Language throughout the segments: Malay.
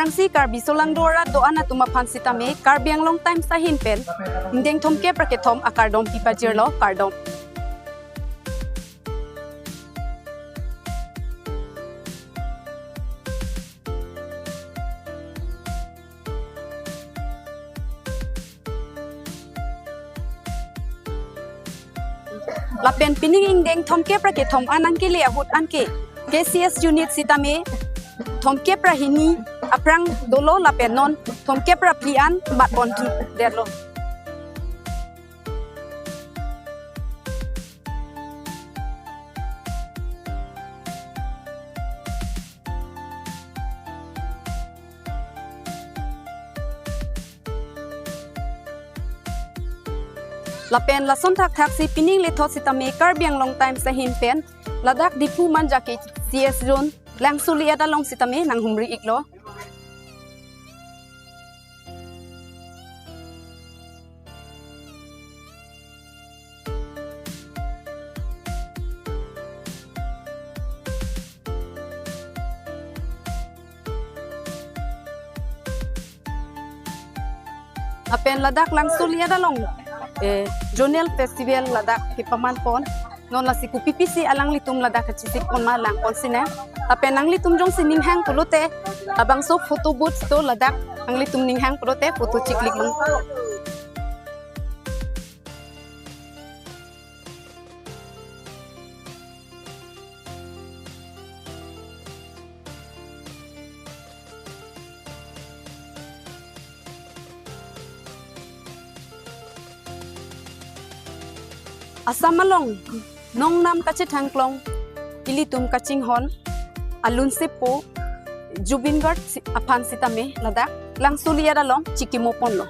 aprangsi Karbi Solangdora doana tuma pansita me Karbi Anglong time sa hinpen hindeng thomke praketom akardom pipajirlo kardom lapen pining ingdeng thomke praketom anangke le ahut anke KCS unit sitame thomke prahini aprang dolo lapen non thomke praplian bat bontu derlo lapen lason thak thak si pining le thot sitame Karbi Anglong time sa hinpen ladak Diphu-Manja KCS zone Langsoliet along sitame nang humri iklo apen ladak Langsoliet along Zonal festival ladak hipaman pon non la siku PPC alang litum ladak kecicik pon malang pon sina tapi nang litum jong sining hang pulote abang so photo booth to ladak ang litum ning hang pulote photo ciklik mong asamalong nong nam kache thangklong ilitum kaching hon alun sepo jubingar aphan sitame ladak Langsoliet along chikimo ponlo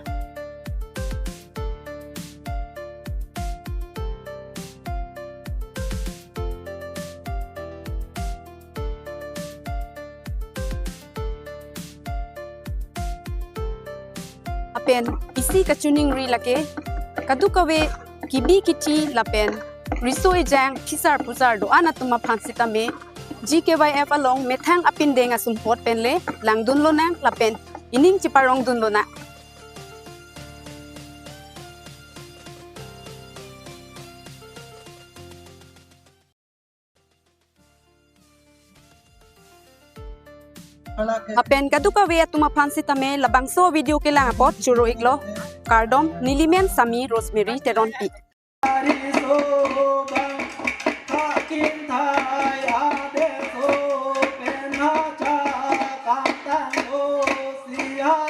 apen isi kachuning ri lake kadukawe kibi kiti lapen risoi jang pisar pusar do anatuma phansita me GKYF along methang apin denga sumpot penle langdun lo na lapen ining chiparong dun lo na apen kaduka we atuma phansita me labangso video ke lang apot churo iglo kardom nilimen sami rosemary teronpi Siya